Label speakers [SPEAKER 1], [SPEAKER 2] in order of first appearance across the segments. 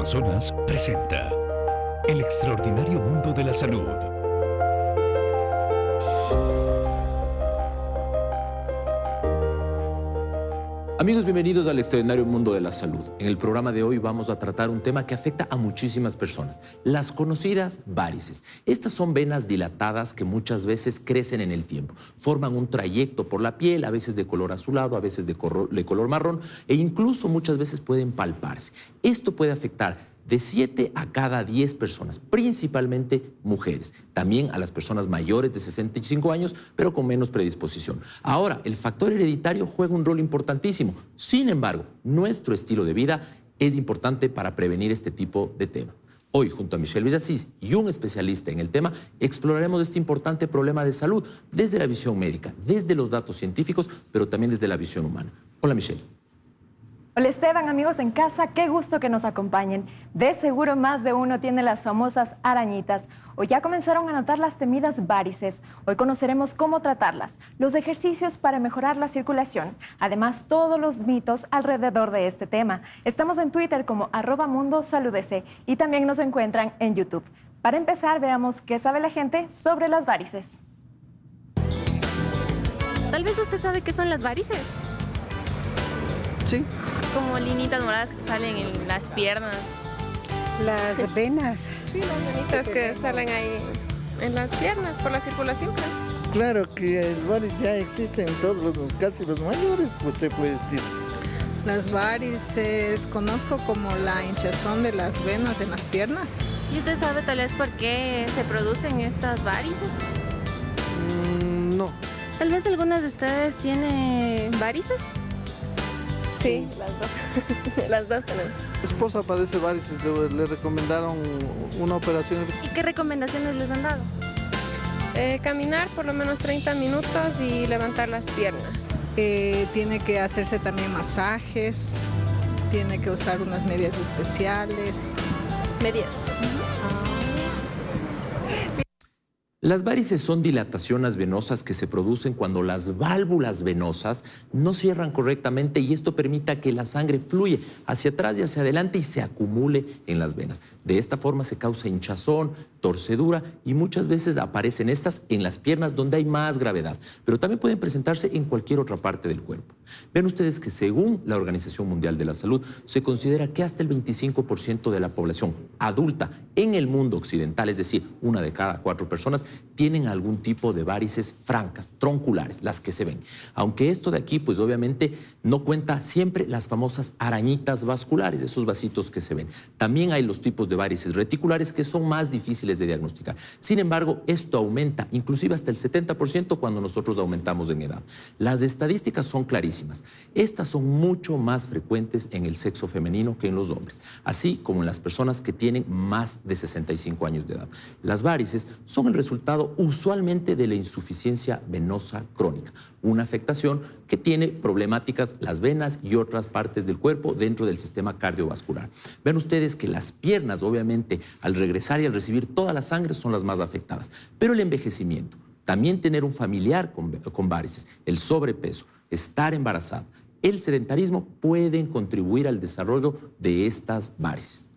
[SPEAKER 1] Amazonas presenta El extraordinario mundo de la salud.
[SPEAKER 2] Amigos, bienvenidos al extraordinario mundo de la salud. En el programa de hoy vamos a tratar un tema que afecta a muchísimas personas, las conocidas varices. Estas son venas dilatadas que muchas veces crecen en el tiempo, forman un trayecto por la piel, a veces de color azulado, a veces de color marrón e incluso muchas veces pueden palparse. Esto puede afectar de 7 a cada 10 personas, principalmente mujeres, también a las personas mayores de 65 años, pero con menos predisposición. Ahora, el factor hereditario juega un rol importantísimo. Sin embargo, nuestro estilo de vida es importante para prevenir este tipo de tema. Hoy, junto a Michelle Villasís y un especialista en el tema, exploraremos este importante problema de salud desde la visión médica, desde los datos científicos, pero también desde la visión humana. Hola, Michelle.
[SPEAKER 3] Hola Esteban, amigos en casa, qué gusto que nos acompañen. De seguro más de uno tiene las famosas arañitas o ya comenzaron a notar las temidas varices. Hoy conoceremos cómo tratarlas, los ejercicios para mejorar la circulación, además todos los mitos alrededor de este tema. Estamos en Twitter como @mundosaludec y también nos encuentran en YouTube. Para empezar, veamos qué sabe la gente sobre las varices.
[SPEAKER 4] Tal vez usted sabe qué son las varices.
[SPEAKER 5] Sí.
[SPEAKER 4] Como linitas moradas que salen en las piernas.
[SPEAKER 5] Las venas.
[SPEAKER 4] Sí, las venitas que salen ahí en las piernas por la circulación.
[SPEAKER 5] Claro que el varices ya existe en todos casi los mayores, pues se puede decir.
[SPEAKER 6] Las varices conozco como la hinchazón de las venas en las piernas.
[SPEAKER 4] ¿Y usted sabe tal vez por qué se producen estas varices?
[SPEAKER 5] No.
[SPEAKER 4] Tal vez algunas de ustedes tienen varices. Sí, las dos. Las dos tenemos.
[SPEAKER 5] Mi esposa padece varices, le recomendaron una operación.
[SPEAKER 4] ¿Y qué recomendaciones les han dado?
[SPEAKER 7] Caminar por lo menos 30 minutos y levantar las piernas.
[SPEAKER 6] Tiene que hacerse también masajes, tiene que usar unas medias especiales.
[SPEAKER 7] Medias.
[SPEAKER 2] Las varices son dilataciones venosas que se producen cuando las válvulas venosas no cierran correctamente y esto permite que la sangre fluya hacia atrás y hacia adelante y se acumule en las venas. De esta forma se causa hinchazón, torcedura y muchas veces aparecen estas en las piernas donde hay más gravedad, pero también pueden presentarse en cualquier otra parte del cuerpo. Ven ustedes que según la Organización Mundial de la Salud se considera que hasta el 25% de la población adulta en el mundo occidental, es decir, 1 de cada 4 personas, tienen algún tipo de varices francas, tronculares, las que se ven. Aunque esto de aquí, pues obviamente no cuenta siempre las famosas arañitas vasculares, esos vasitos que se ven. También hay los tipos de varices reticulares que son más difíciles de diagnosticar. Sin embargo, esto aumenta inclusive hasta el 70% cuando nosotros aumentamos en edad. Las estadísticas son clarísimas. Estas son mucho más frecuentes en el sexo femenino que en los hombres, así como en las personas que tienen más de 65 años de edad. Las varices son el resultado usualmente de la insuficiencia venosa crónica, una afectación que tiene problemáticas las venas y otras partes del cuerpo dentro del sistema cardiovascular. Ven ustedes que las piernas, obviamente, al regresar y al recibir toda la sangre son las más afectadas, pero el envejecimiento, también tener un familiar con varices, el sobrepeso, estar embarazada, el sedentarismo pueden contribuir al desarrollo de estas varices.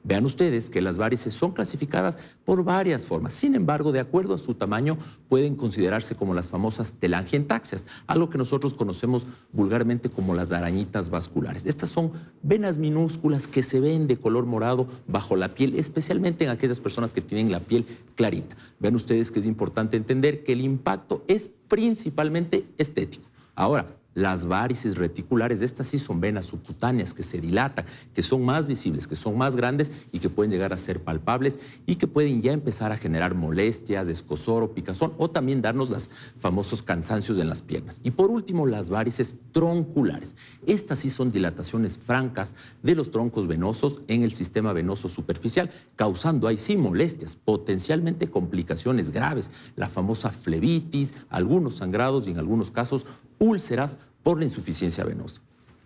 [SPEAKER 2] Vean ustedes que las varices son clasificadas por varias formas. Sin embargo, de acuerdo a su tamaño, pueden considerarse como las famosas telangiectasias, algo que nosotros conocemos vulgarmente como las arañitas vasculares. Estas son venas minúsculas que se ven de color morado bajo la piel, especialmente en aquellas personas que tienen la piel clarita. Vean ustedes que es importante entender que el impacto es principalmente estético. Ahora, las varices reticulares, estas sí son venas subcutáneas que se dilatan, que son más visibles, que son más grandes y que pueden llegar a ser palpables y que pueden ya empezar a generar molestias, escozor o picazón o también darnos los famosos cansancios en las piernas. Y por último, las varices tronculares. Estas sí son dilataciones francas de los troncos venosos en el sistema venoso superficial, causando ahí sí molestias, potencialmente complicaciones graves, la famosa flebitis, algunos sangrados y en algunos casos úlceras por la insuficiencia venosa.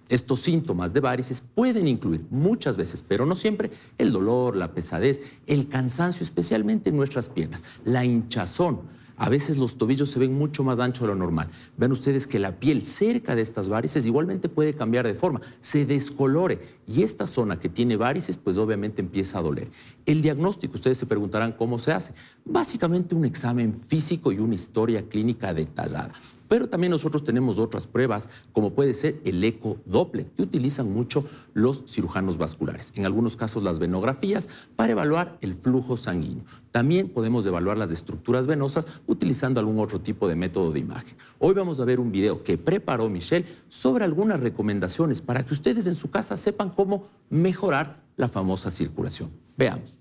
[SPEAKER 2] Estos síntomas de varices pueden incluir muchas veces, pero no siempre, el dolor, la pesadez, el cansancio, especialmente en nuestras piernas, la hinchazón, A veces los tobillos se ven mucho más anchos de lo normal. Vean ustedes que la piel cerca de estas varices igualmente puede cambiar de forma, se descolore y esta zona que tiene varices pues obviamente empieza a doler. El diagnóstico, ustedes se preguntarán cómo se hace. Básicamente un examen físico y una historia clínica detallada. Pero también nosotros tenemos otras pruebas, como puede ser el eco-Doppler, que utilizan mucho los cirujanos vasculares. En algunos casos las venografías para evaluar el flujo sanguíneo. También podemos evaluar las estructuras venosas utilizando algún otro tipo de método de imagen. Hoy vamos a ver un video que preparó Michelle sobre algunas recomendaciones para que ustedes en su casa sepan cómo mejorar la famosa circulación. Veamos.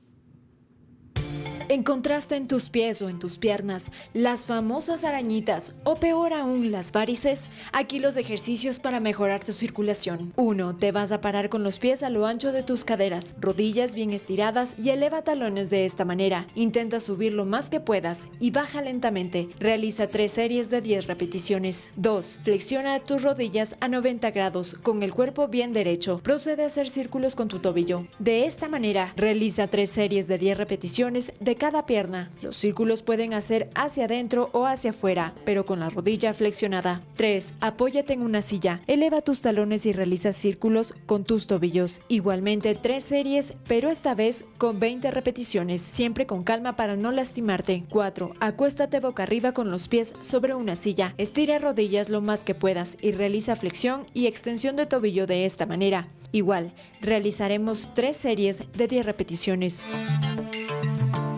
[SPEAKER 8] ¿Encontraste en tus pies o en tus piernas las famosas arañitas o peor aún las varices? Aquí los ejercicios para mejorar tu circulación. 1. Te vas a parar con los pies a lo ancho de tus caderas, rodillas bien estiradas y eleva talones de esta manera. Intenta subir lo más que puedas y baja lentamente. Realiza 3 series de 10 repeticiones. 2. Flexiona tus rodillas a 90 grados con el cuerpo bien derecho. Procede a hacer círculos con tu tobillo. De esta manera, realiza 3 series de 10 repeticiones de cada pierna. Los círculos pueden hacer hacia adentro o hacia afuera, pero con la rodilla flexionada. 3. Apóyate en una silla. Eleva tus talones y realiza círculos con tus tobillos. Igualmente 3 series, pero esta vez con 20 repeticiones, siempre con calma para no lastimarte. 4. Acuéstate boca arriba con los pies sobre una silla. Estira rodillas lo más que puedas y realiza flexión y extensión de tobillo de esta manera. Igual, realizaremos 3 series de 10 repeticiones.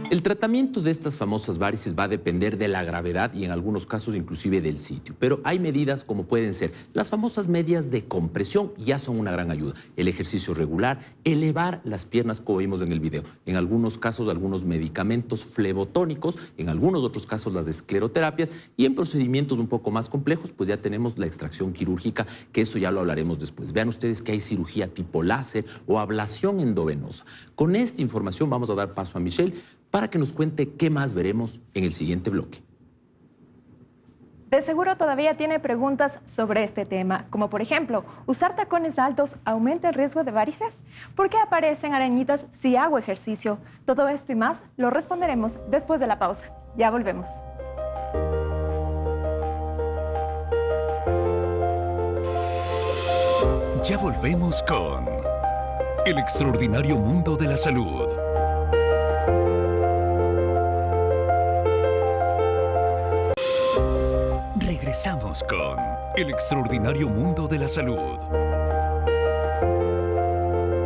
[SPEAKER 2] El tratamiento de estas famosas varices va a depender de la gravedad y en algunos casos inclusive del sitio, pero hay medidas como pueden ser las famosas medias de compresión, ya son una gran ayuda. El ejercicio regular, elevar las piernas como vimos en el video, en algunos casos algunos medicamentos flebotónicos, en algunos otros casos las escleroterapias y en procedimientos un poco más complejos pues ya tenemos la extracción quirúrgica, que eso ya lo hablaremos después. Vean ustedes que hay cirugía tipo láser o ablación endovenosa. Con esta información vamos a dar paso a Michelle para que nos cuente qué más veremos en el siguiente bloque.
[SPEAKER 3] De seguro todavía tiene preguntas sobre este tema, como por ejemplo, ¿usar tacones altos aumenta el riesgo de varices? ¿Por qué aparecen arañitas si hago ejercicio? Todo esto y más lo responderemos después de la pausa. Ya volvemos.
[SPEAKER 1] Ya volvemos con El extraordinario mundo de la salud. Regresamos con El extraordinario mundo de la salud.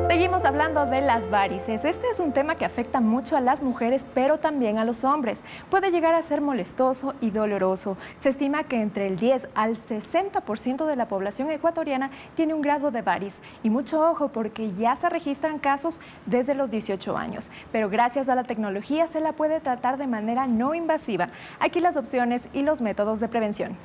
[SPEAKER 3] Seguimos hablando de las varices. Este es un tema que afecta mucho a las mujeres, pero también a los hombres. Puede llegar a ser molestoso y doloroso. Se estima que entre el 10 al 60% de la población ecuatoriana tiene un grado de variz. Y mucho ojo porque ya se registran casos desde los 18 años. Pero gracias a la tecnología se la puede tratar de manera no invasiva. Aquí las opciones y los métodos de prevención.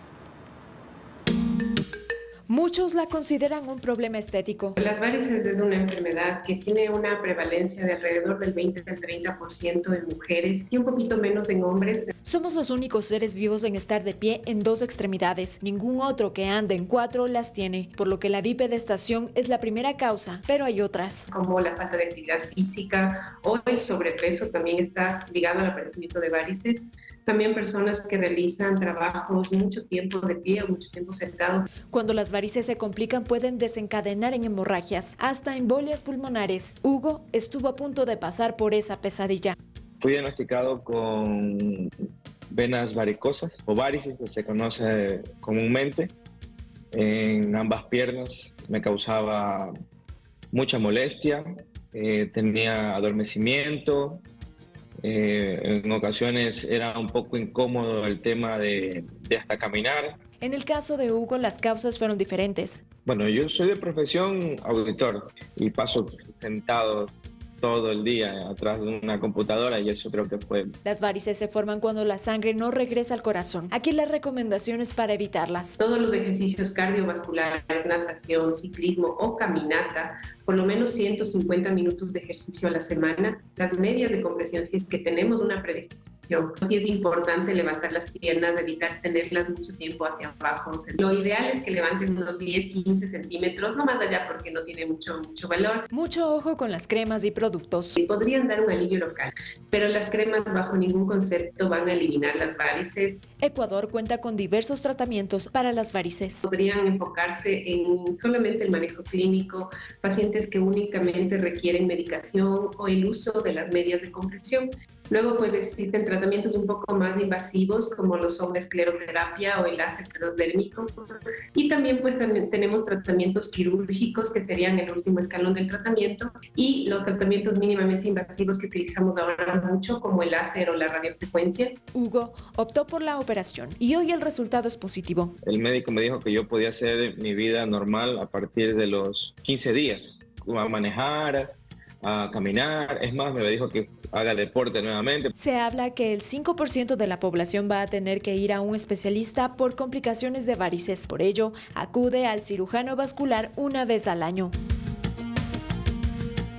[SPEAKER 8] Muchos la consideran un problema estético.
[SPEAKER 7] Las varices es una enfermedad que tiene una prevalencia de alrededor del 20 al 30% en mujeres y un poquito menos en hombres.
[SPEAKER 8] Somos los únicos seres vivos en estar de pie en 2 extremidades. Ningún otro que ande en 4 las tiene, por lo que la bipedestación es la primera causa, pero hay otras.
[SPEAKER 7] Como la falta de actividad física o el sobrepeso también está ligado al aparecimiento de varices. También personas que realizan trabajos mucho tiempo de pie o mucho tiempo sentados.
[SPEAKER 8] Cuando las varices se complican pueden desencadenar en hemorragias, hasta embolias pulmonares. Hugo estuvo a punto de pasar por esa pesadilla.
[SPEAKER 9] Fui diagnosticado con venas varicosas o varices, que se conoce comúnmente. En ambas piernas me causaba mucha molestia, tenía adormecimiento. En ocasiones era un poco incómodo el tema de hasta caminar.
[SPEAKER 8] En el caso de Hugo, las causas fueron diferentes.
[SPEAKER 9] Bueno, yo soy de profesión auditor y paso sentado todo el día atrás de una computadora y eso creo que fue.
[SPEAKER 8] Las varices se forman cuando la sangre no regresa al corazón. Aquí las recomendaciones para evitarlas.
[SPEAKER 7] Todos los ejercicios cardiovasculares, natación, ciclismo o caminata, por lo menos 150 minutos de ejercicio a la semana. Las medias de compresión, es que tenemos una predisposición Sí es importante levantar las piernas, evitar tenerlas mucho tiempo hacia abajo. O sea, lo ideal es que levanten unos 10-15 centímetros, no más allá porque no tiene mucho valor.
[SPEAKER 8] Mucho ojo con las cremas y productos.
[SPEAKER 7] Podrían dar un alivio local, pero las cremas bajo ningún concepto van a eliminar las varices.
[SPEAKER 8] Ecuador cuenta con diversos tratamientos para las varices.
[SPEAKER 7] Podrían enfocarse en solamente el manejo clínico, pacientes que únicamente requieren medicación o el uso de las medias de compresión. Luego, pues existen tratamientos un poco más invasivos, como lo son la escleroterapia o el láser transdérmico. Y también, pues, tenemos tratamientos quirúrgicos, que serían el último escalón del tratamiento, y los tratamientos mínimamente invasivos que utilizamos ahora mucho, como el láser o la radiofrecuencia.
[SPEAKER 8] Hugo optó por la operación y hoy el resultado es positivo.
[SPEAKER 9] El médico me dijo que yo podía hacer mi vida normal a partir de los 15 días, a manejar, a caminar. Es más, me dijo que haga deporte nuevamente.
[SPEAKER 8] Se habla que el 5% de la población va a tener que ir a un especialista por complicaciones de varices. Por ello, acude al cirujano vascular una vez al año.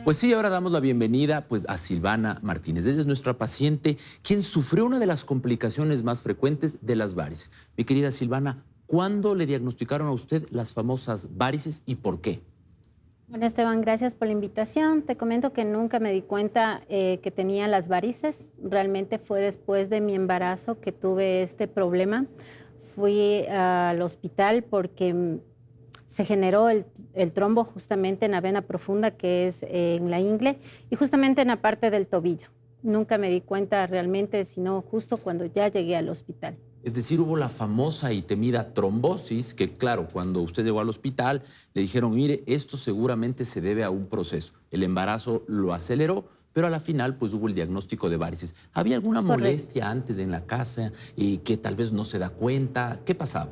[SPEAKER 2] Pues sí, ahora damos la bienvenida pues, a Silvana Martínez. Ella es nuestra paciente, quien sufrió una de las complicaciones más frecuentes de las varices. Mi querida Silvana, ¿cuándo le diagnosticaron a usted las famosas varices y por qué?
[SPEAKER 10] Bueno, Esteban, gracias por la invitación. Te comento que nunca me di cuenta que tenía las varices. Realmente fue después de mi embarazo que tuve este problema. Fui al hospital porque se generó el trombo justamente en la vena profunda, que es en la ingle, y justamente en la parte del tobillo. Nunca me di cuenta realmente, sino justo cuando ya llegué al hospital.
[SPEAKER 2] Es decir, hubo la famosa y temida trombosis, que claro, cuando usted llegó al hospital, le dijeron, mire, esto seguramente se debe a un proceso. El embarazo lo aceleró, pero a la final pues hubo el diagnóstico de varices. ¿Había alguna molestia antes en la casa que tal vez no se da cuenta? ¿Qué pasaba?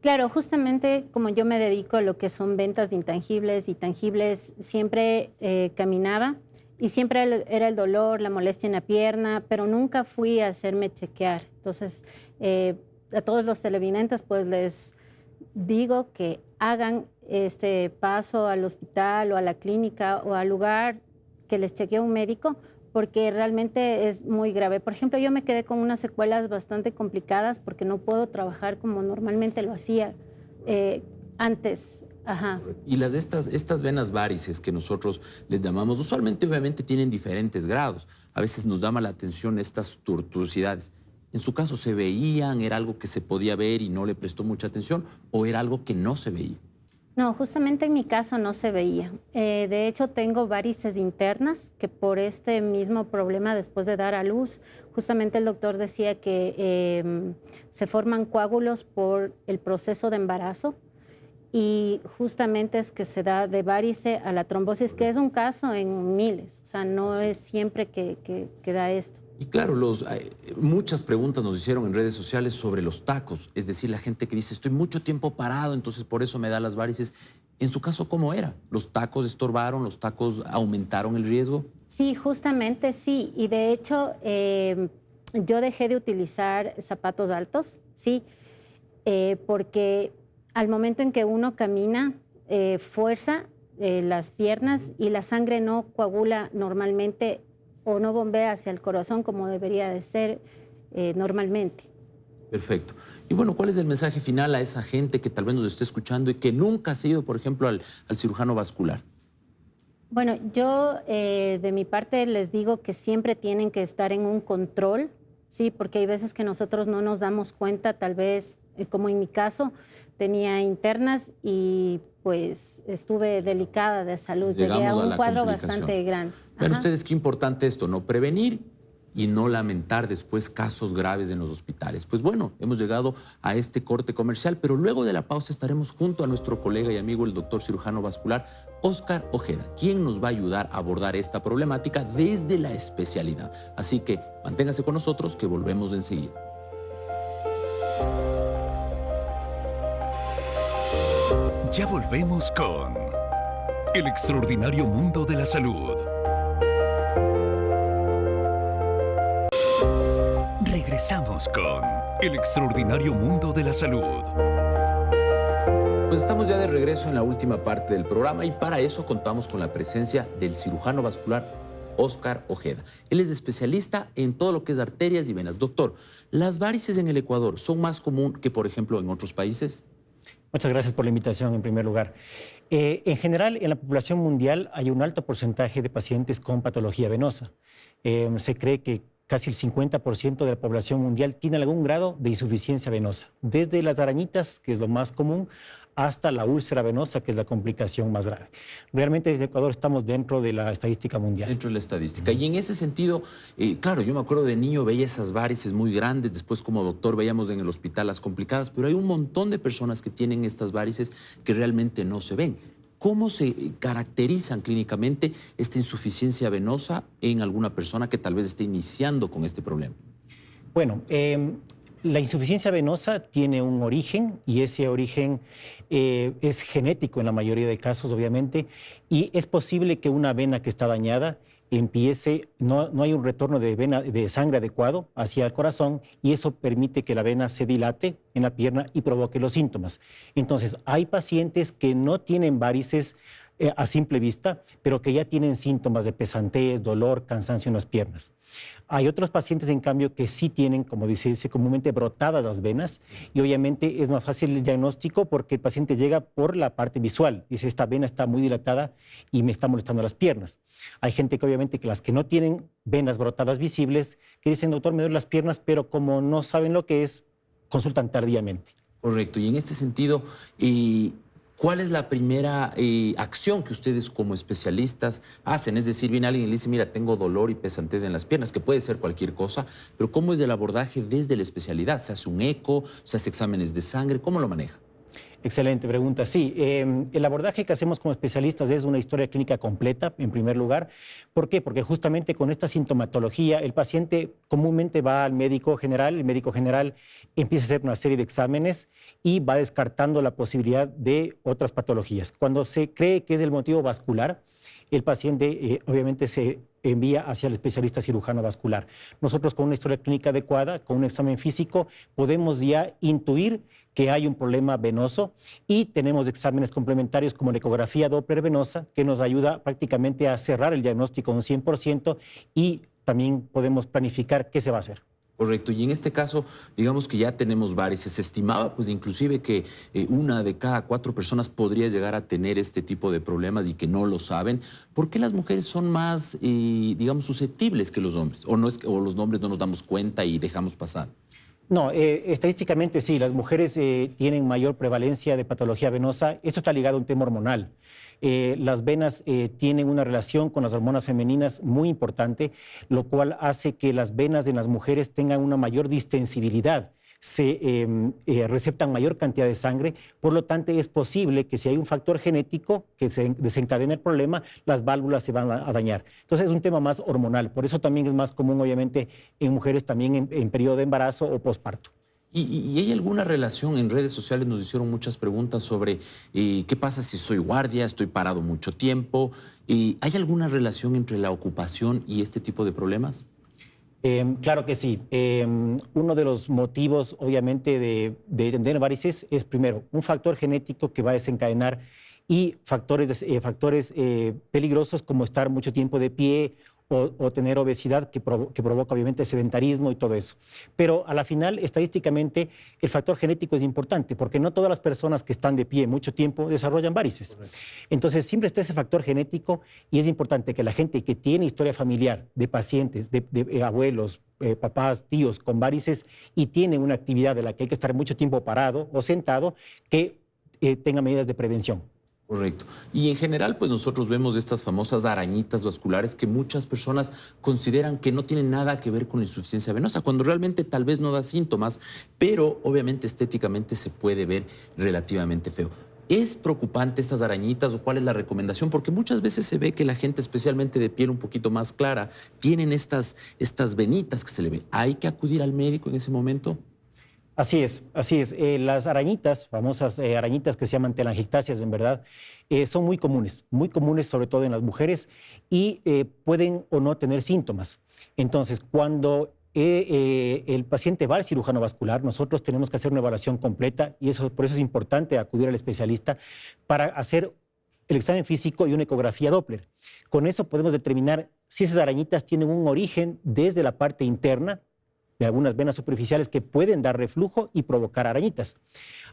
[SPEAKER 10] Claro, justamente como yo me dedico a lo que son ventas de intangibles y tangibles, siempre caminaba y siempre era el dolor, la molestia en la pierna, pero nunca fui a hacerme chequear. Entonces, a todos los televidentes pues les digo que hagan este paso al hospital o a la clínica o al lugar que les chequee un médico, porque realmente es muy grave. Por ejemplo, yo me quedé con unas secuelas bastante complicadas porque no puedo trabajar como normalmente lo hacía antes. Ajá.
[SPEAKER 2] Y estas venas varices que nosotros les llamamos, usualmente obviamente tienen diferentes grados. A veces nos llama la atención estas tortuosidades. ¿En su caso se veían? ¿Era algo que se podía ver y no le prestó mucha atención? ¿O era algo que no se veía?
[SPEAKER 10] No, justamente en mi caso no se veía. De hecho, tengo varices internas que por este mismo problema después de dar a luz, justamente el doctor decía que se forman coágulos por el proceso de embarazo y justamente es que se da de varice a la trombosis, que es un caso en miles, o sea, no es siempre que da esto.
[SPEAKER 2] Y claro, muchas preguntas nos hicieron en redes sociales sobre los tacos, es decir, la gente que dice, estoy mucho tiempo parado, entonces por eso me da las varices. En su caso, ¿cómo era? ¿Los tacos estorbaron? ¿Los tacos aumentaron el riesgo?
[SPEAKER 10] Sí, justamente sí, y de hecho yo dejé de utilizar zapatos altos, sí, porque al momento en que uno camina, fuerza las piernas y la sangre no coagula normalmente o no bombea hacia el corazón como debería de ser normalmente.
[SPEAKER 2] Perfecto. Y bueno, ¿cuál es el mensaje final a esa gente que tal vez nos esté escuchando y que nunca ha ido, por ejemplo, al cirujano vascular?
[SPEAKER 10] Bueno, yo de mi parte les digo que siempre tienen que estar en un control, sí, porque hay veces que nosotros no nos damos cuenta, tal vez, como en mi caso, tenía internas y pues estuve delicada de salud. Llegué a un cuadro bastante grande.
[SPEAKER 2] Vean ustedes qué importante esto, ¿no? Prevenir y no lamentar después casos graves en los hospitales. Pues bueno, hemos llegado a este corte comercial, pero luego de la pausa estaremos junto a nuestro colega y amigo, el doctor cirujano vascular, Óscar Ojeda, quien nos va a ayudar a abordar esta problemática desde la especialidad. Así que manténgase con nosotros, que volvemos enseguida.
[SPEAKER 1] Ya volvemos con El extraordinario mundo de la salud. Regresamos con El extraordinario mundo de la salud.
[SPEAKER 2] Pues estamos ya de regreso en la última parte del programa y para eso contamos con la presencia del cirujano vascular Oscar Ojeda. Él es especialista en todo lo que es arterias y venas. Doctor, ¿las varices en el Ecuador son más común que, por ejemplo, en otros países?
[SPEAKER 11] Muchas gracias por la invitación, en primer lugar. En general, en la población mundial hay un alto porcentaje de pacientes con patología venosa. Se cree que casi el 50% de la población mundial tiene algún grado de insuficiencia venosa, desde las arañitas, que es lo más común, hasta la úlcera venosa, que es la complicación más grave. Realmente desde Ecuador estamos dentro de la estadística mundial.
[SPEAKER 2] Dentro de la estadística. Y en ese sentido, claro, yo me acuerdo de niño, veía esas varices muy grandes, después como doctor veíamos en el hospital las complicadas, pero hay un montón de personas que tienen estas varices que realmente no se ven. ¿Cómo se caracterizan clínicamente esta insuficiencia venosa en alguna persona que tal vez esté iniciando con este problema?
[SPEAKER 11] Bueno, la insuficiencia venosa tiene un origen y ese origen es genético en la mayoría de casos, obviamente, y es posible que una vena que está dañada empiece, no hay un retorno de sangre adecuado hacia el corazón y eso permite que la vena se dilate en la pierna y provoque los síntomas. Entonces, hay pacientes que no tienen varices a simple vista, pero que ya tienen síntomas de pesantez, dolor, cansancio en las piernas. Hay otros pacientes, en cambio, que sí tienen, como dice comúnmente, brotadas las venas y obviamente es más fácil el diagnóstico porque el paciente llega por la parte visual. Dice, esta vena está muy dilatada y me está molestando las piernas. Hay gente que obviamente que las que no tienen venas brotadas visibles, que dicen, doctor, me duelen las piernas, pero como no saben lo que es, consultan tardíamente.
[SPEAKER 2] Correcto. Y en este sentido, ¿cuál es la primera acción que ustedes como especialistas hacen? Es decir, viene alguien y le dice, mira, tengo dolor y pesantez en las piernas, que puede ser cualquier cosa, pero ¿cómo es el abordaje desde la especialidad? ¿Se hace un eco? ¿Se hace exámenes de sangre? ¿Cómo lo maneja?
[SPEAKER 11] Excelente pregunta. Sí, el abordaje que hacemos como especialistas es una historia clínica completa, en primer lugar. ¿Por qué? Porque justamente con esta sintomatología, el paciente comúnmente va al médico general, el médico general empieza a hacer una serie de exámenes y va descartando la posibilidad de otras patologías. Cuando se cree que es el motivo vascular, el paciente obviamente se envía hacia el especialista cirujano vascular. Nosotros con una historia clínica adecuada, con un examen físico, podemos ya intuir que hay un problema venoso y tenemos exámenes complementarios como la ecografía Doppler venosa que nos ayuda prácticamente a cerrar el diagnóstico un 100% y también podemos planificar qué se va a hacer.
[SPEAKER 2] Correcto. Y en este caso, digamos que ya tenemos varices. Se estimaba, pues, inclusive que 1 de cada 4 personas podría llegar a tener este tipo de problemas y que no lo saben. ¿Por qué las mujeres son más, digamos, susceptibles que los hombres? ¿O los hombres no nos damos cuenta y dejamos pasar?
[SPEAKER 11] No, estadísticamente sí, las mujeres tienen mayor prevalencia de patología venosa. Esto está ligado a un tema hormonal. Las venas tienen una relación con las hormonas femeninas muy importante, lo cual hace que las venas de las mujeres tengan una mayor distensibilidad, se receptan mayor cantidad de sangre, por lo tanto es posible que si hay un factor genético que se desencadena el problema, las válvulas se van a dañar. Entonces es un tema más hormonal, por eso también es más común obviamente en mujeres también en periodo de embarazo o posparto.
[SPEAKER 2] ¿Y hay alguna relación? En redes sociales nos hicieron muchas preguntas sobre qué pasa si soy guardia, estoy parado mucho tiempo. ¿Hay alguna relación entre la ocupación y este tipo de problemas?
[SPEAKER 11] Claro que sí. Uno de los motivos, obviamente, de tener varices es, primero, un factor genético que va a desencadenar y factores peligrosos como estar mucho tiempo de pie o tener obesidad que provoca obviamente sedentarismo y todo eso. Pero a la final, estadísticamente, el factor genético es importante porque no todas las personas que están de pie mucho tiempo desarrollan varices. Correcto. Entonces, siempre está ese factor genético y es importante que la gente que tiene historia familiar de pacientes, de abuelos, papás, tíos con varices y tienen una actividad de la que hay que estar mucho tiempo parado o sentado, que tenga medidas de prevención.
[SPEAKER 2] Correcto. Y en general, pues nosotros vemos estas famosas arañitas vasculares que muchas personas consideran que no tienen nada que ver con la insuficiencia venosa, cuando realmente tal vez no da síntomas, pero obviamente estéticamente se puede ver relativamente feo. ¿Es preocupante estas arañitas o cuál es la recomendación? Porque muchas veces se ve que la gente, especialmente de piel un poquito más clara, tienen estas venitas que se le ven. ¿Hay que acudir al médico en ese momento?
[SPEAKER 11] Así es, así es. Las arañitas, famosas arañitas que se llaman telangiectasias, en verdad, son muy comunes sobre todo en las mujeres y pueden o no tener síntomas. Entonces, cuando el paciente va al cirujano vascular, nosotros tenemos que hacer una evaluación completa y por eso es importante acudir al especialista para hacer el examen físico y una ecografía Doppler. Con eso podemos determinar si esas arañitas tienen un origen desde la parte interna de algunas venas superficiales que pueden dar reflujo y provocar arañitas.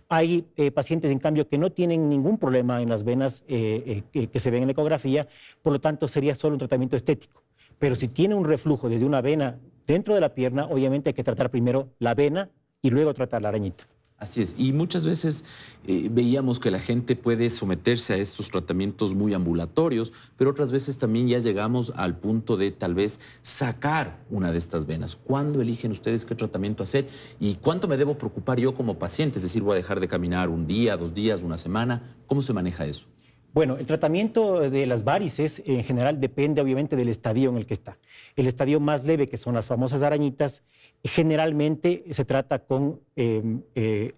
[SPEAKER 11] Hay pacientes, en cambio, que no tienen ningún problema en las venas que se ven en la ecografía, por lo tanto sería solo un tratamiento estético. Pero si tiene un reflujo desde una vena dentro de la pierna, obviamente hay que tratar primero la vena y luego tratar la arañita.
[SPEAKER 2] Así es, y muchas veces veíamos que la gente puede someterse a estos tratamientos muy ambulatorios, pero otras veces también ya llegamos al punto de tal vez sacar una de estas venas. ¿Cuándo eligen ustedes qué tratamiento hacer y cuánto me debo preocupar yo como paciente? Es decir, voy a dejar de caminar un día, 2 días, una semana. ¿Cómo se maneja eso?
[SPEAKER 11] Bueno, el tratamiento de las varices en general depende obviamente del estadio en el que está. El estadio más leve, que son las famosas arañitas, generalmente se trata con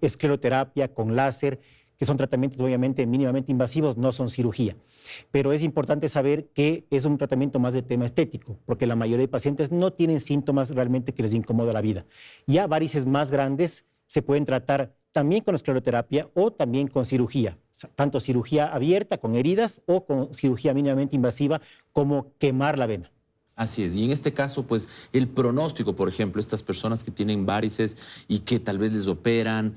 [SPEAKER 11] escleroterapia, con láser, que son tratamientos obviamente mínimamente invasivos, no son cirugía. Pero es importante saber que es un tratamiento más de tema estético, porque la mayoría de pacientes no tienen síntomas realmente que les incomoda la vida. Ya varices más grandes se pueden tratar también con escleroterapia o también con cirugía, tanto cirugía abierta con heridas o con cirugía mínimamente invasiva como quemar la vena.
[SPEAKER 2] Así es, y en este caso, pues, el pronóstico, por ejemplo, estas personas que tienen varices y que tal vez les operan,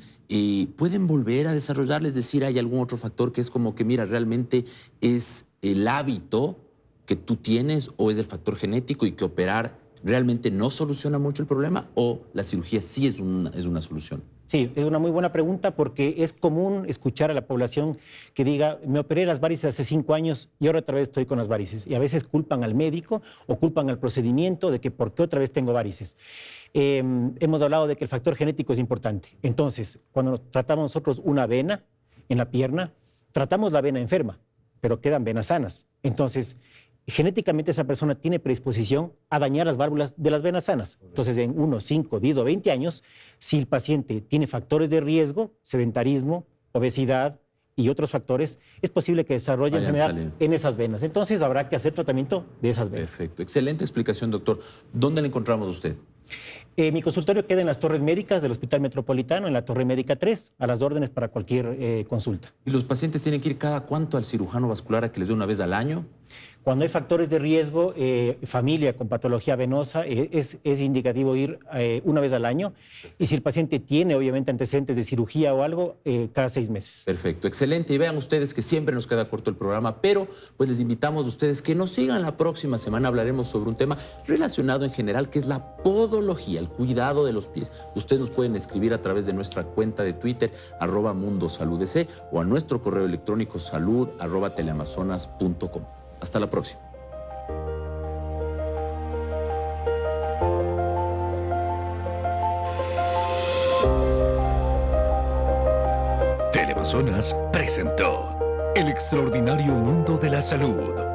[SPEAKER 2] ¿pueden volver a desarrollarles? Es decir, ¿hay algún otro factor que es como que, mira, realmente es el hábito que tú tienes o es el factor genético y que operar realmente no soluciona mucho el problema o la cirugía sí es una solución?
[SPEAKER 11] Sí, es una muy buena pregunta porque es común escuchar a la población que diga, me operé las varices hace 5 años y ahora otra vez estoy con las varices. Y a veces culpan al médico o culpan al procedimiento de que por qué otra vez tengo varices. Hemos hablado de que el factor genético es importante. Entonces, cuando tratamos nosotros una vena en la pierna, tratamos la vena enferma, pero quedan venas sanas. Entonces, genéticamente esa persona tiene predisposición a dañar las válvulas de las venas sanas. Entonces, en 1, 5, 10 o 20 años, si el paciente tiene factores de riesgo, sedentarismo, obesidad y otros factores, es posible que desarrolle enfermedad en esas venas. Entonces, habrá que hacer tratamiento de esas venas.
[SPEAKER 2] Perfecto. Excelente explicación, doctor. ¿Dónde le encontramos a usted?
[SPEAKER 11] Mi consultorio queda en las Torres Médicas del Hospital Metropolitano, en la Torre Médica 3, a las órdenes para cualquier consulta.
[SPEAKER 2] ¿Y los pacientes tienen que ir cada cuánto al cirujano vascular a que les dé una vez al año?
[SPEAKER 11] Cuando hay factores de riesgo, familia con patología venosa, es indicativo ir una vez al año. Y si el paciente tiene, obviamente, antecedentes de cirugía o algo, cada 6 meses.
[SPEAKER 2] Perfecto, excelente. Y vean ustedes que siempre nos queda corto el programa, pero pues les invitamos a ustedes que nos sigan la próxima semana. Hablaremos sobre un tema relacionado en general, que es la podología, el cuidado de los pies. Ustedes nos pueden escribir a través de nuestra cuenta de Twitter, @mundosaludec, o a nuestro correo electrónico salud@teleamazonas.com. Hasta la próxima.
[SPEAKER 1] Teleamazonas presentó El extraordinario mundo de la salud.